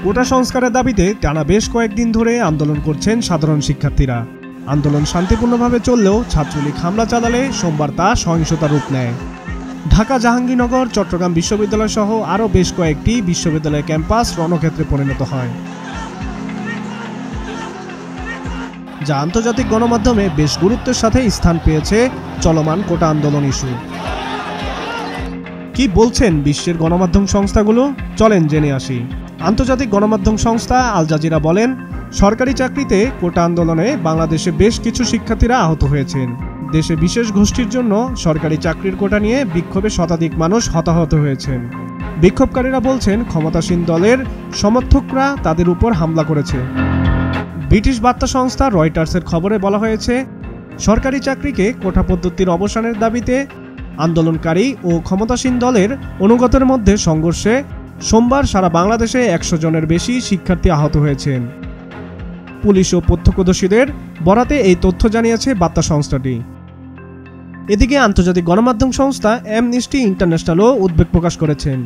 কোটা সংস্কারের দাবিতে টানা বেশ কয়েকদিন ধরে আন্দোলন করছেন সাধারণ শিক্ষার্থীরা। আন্দোলন শান্তিপূর্ণভাবে চললেও ছাত্রলীগ হামলা চালালে সোমবার তা সহিংসতার রূপ নেয়। ঢাকা, জাহাঙ্গীরনগর, চট্টগ্রাম বিশ্ববিদ্যালয় সহ আরও বেশ কয়েকটি বিশ্ববিদ্যালয় ক্যাম্পাস রণক্ষেত্রে পরিণত হয়, যা আন্তর্জাতিক গণমাধ্যমে বেশ গুরুত্বের সাথে স্থান পেয়েছে চলমান কোটা আন্দোলন ইস্যু। কি বলছেন বিশ্বের গণমাধ্যম সংস্থাগুলো, চলেন জেনে আসি। আন্তর্জাতিক গণমাধ্যম সংস্থা আল জাজিরা বলেন, সরকারি চাকরিতে কোটা আন্দোলনে বাংলাদেশে বেশ কিছু শিক্ষার্থীরা আহত হয়েছেন। দেশে বিশেষ গোষ্ঠীর জন্য সরকারি চাকরির কোটা নিয়ে বিক্ষোভে শতাধিক মানুষ হতাহত হয়েছেন। বিক্ষোভকারীরা বলছেন, ক্ষমতাসীন দলের সমর্থকরা তাদের উপর হামলা করেছে। ব্রিটিশ বার্তা সংস্থা রয়টার্সের খবরে বলা হয়েছে, সরকারি চাকরিকে কোটা পদ্ধতির অবসানের দাবিতে আন্দোলনকারী ও ক্ষমতাসীন দলের অনুগতের মধ্যে সংঘর্ষে সোমবার সারা বাংলাদেশে 100 জনের বেশি শিক্ষার্থী আহত হয়েছেন। পুলিশ ও প্রত্যক্ষদর্শীদের বরাতে এই তথ্য জানিয়েছে বার্তা সংস্থাটি। এদিকে আন্তর্জাতিক গণমাধ্যম সংস্থা অ্যামনেস্টি ইন্টারন্যাশনালও উদ্বেগ প্রকাশ করেছেন।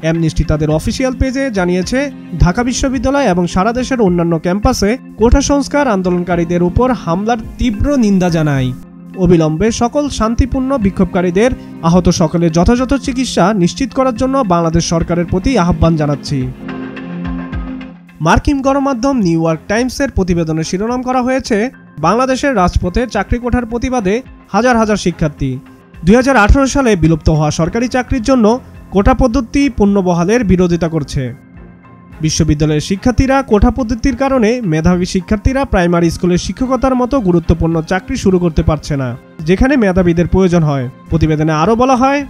অ্যামনেস্টি তাদের অফিসিয়াল পেজে জানিয়েছে, ঢাকা বিশ্ববিদ্যালয় এবং সারা দেশের অন্যান্য ক্যাম্পাসে কোটা সংস্কার আন্দোলনকারীদের উপর হামলার তীব্র নিন্দা জানায়। অবিলম্বে সকল শান্তিপূর্ণ বিক্ষোভকারীদের আহত সকলের যথাযথ চিকিৎসা নিশ্চিত করার জন্য বাংলাদেশ সরকারের প্রতি আহ্বান জানাচ্ছি। মার্কিন গণমাধ্যম নিউ ইয়র্ক টাইমসের প্রতিবেদনে শিরোনাম করা হয়েছে, বাংলাদেশের রাজপথে চাকরি কোটার প্রতিবাদে হাজার হাজার শিক্ষার্থী। 2018 সালে বিলুপ্ত হওয়া সরকারি চাকরির জন্য কোটা পদ্ধতি পুনর্বহালের বিরোধিতা করছে। বিশ্ববিদ্যালয়ের শিক্ষার্থীরা কোটা পদ্ধতির কারণে মেধাবী শিক্ষার্থীরা প্রাইমারি স্কুলের শিক্ষকতার মতো গুরুত্বপূর্ণ চাকরি শুরু করতে পারছে না, যেখানে মেধাবীদের প্রয়োজন হয়। প্রতিবেদনে আরও বলা হয়,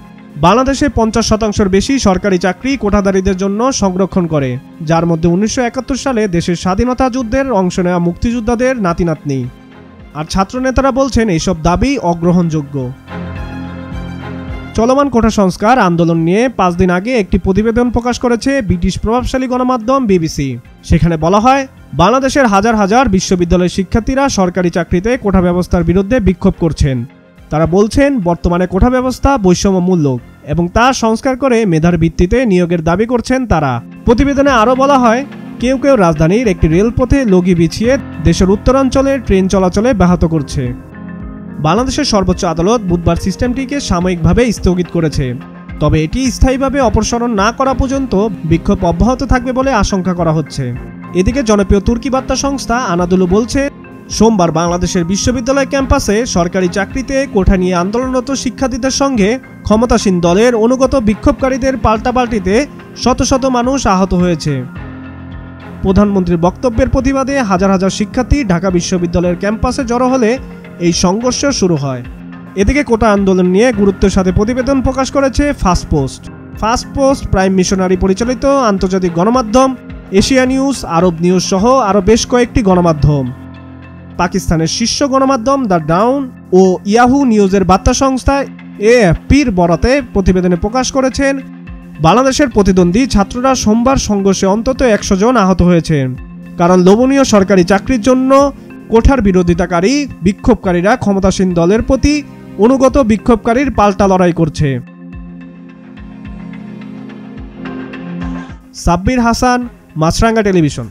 বাংলাদেশে 50% বেশি সরকারি চাকরি কোটাধারীদের জন্য সংরক্ষণ করে, যার মধ্যে 1971 সালে দেশের স্বাধীনতা যুদ্ধের অংশ নেওয়া মুক্তিযোদ্ধাদের নাতি-নাতনি। আর ছাত্রনেতারা বলছেন এইসব দাবি অগ্রহণযোগ্য। চলমান কোটা সংস্কার আন্দোলন নিয়ে 5 দিন আগে একটি প্রতিবেদন প্রকাশ করেছে ব্রিটিশ প্রভাবশালী গণমাধ্যম বিবিসি। সেখানে বলা হয়, বাংলাদেশের হাজার হাজার বিশ্ববিদ্যালয়ের শিক্ষার্থীরা সরকারি চাকরিতে কোটা ব্যবস্থার বিরুদ্ধে বিক্ষোভ করছেন। তারা বলছেন, বর্তমানে কোটা ব্যবস্থা বৈষম্যমূলক এবং তা সংস্কার করে মেধার ভিত্তিতে নিয়োগের দাবি করছেন তারা। প্রতিবেদনে আরও বলা হয়, কেউ কেউ রাজধানীর একটি রেলপথে লগি বিছিয়ে দেশের উত্তরাঞ্চলে ট্রেন চলাচলে ব্যাহত করছে। বাংলাদেশের সর্বোচ্চ আদালত বুধবার সিস্টেমটিকে সাময়িকভাবে স্থগিত করেছে, তবে এটি স্থায়ীভাবে অপসারণ না করা পর্যন্ত বিক্ষোভ অব্যাহত থাকবে বলে আশঙ্কা করা হচ্ছে। এদিকে জনপ্রিয় তুর্কি বার্তা সংস্থা আনাদোলু বলছে, সোমবার বাংলাদেশের বিশ্ববিদ্যালয় ক্যাম্পাসে সরকারি চাকরিতে কোটা নিয়ে আন্দোলনরত শিক্ষার্থীদের সঙ্গে ক্ষমতাসীন দলের অনুগত বিক্ষোভকারীদের পাল্টাপাল্টিতে শত শত মানুষ আহত হয়েছে। প্রধানমন্ত্রীর বক্তব্যের প্রতিবাদে হাজার হাজার শিক্ষার্থী ঢাকা বিশ্ববিদ্যালয়ের ক্যাম্পাসে জড়ো হলে এই সংঘর্ষ শুরু হয়। এদিকে কোটা আন্দোলন নিয়ে গুরুত্বের সাথে প্রতিবেদন প্রকাশ করেছে ফার্স্ট পোস্ট, প্রাইম মিশনারি পরিচালিত আন্তর্জাতিক গণমাধ্যম, এশিয়া নিউজ, আরব নিউজ সহ আরও বেশ কয়েকটি গণমাধ্যম। পাকিস্তানের শীর্ষ গণমাধ্যম দ্য ডাউন ও ইয়াহু নিউজের বার্তা সংস্থা এএফপির বরাতে প্রতিবেদনে প্রকাশ করেছেন, বাংলাদেশের প্রতিদ্বন্দ্বী ছাত্ররা সোমবার সংঘর্ষে অন্তত 100 জন আহত হয়েছেন, কারণ লোভনীয় সরকারি চাকরির জন্য কোঠার বিরোধিতাকারী বিক্ষোভকারীরা ক্ষমতাসীন দলের প্রতি অনুগত বিক্ষোভকারীর পাল্টা লড়াই করছে। সাব্বির হাসান, মাছরাঙ্গা টেলিভিশন।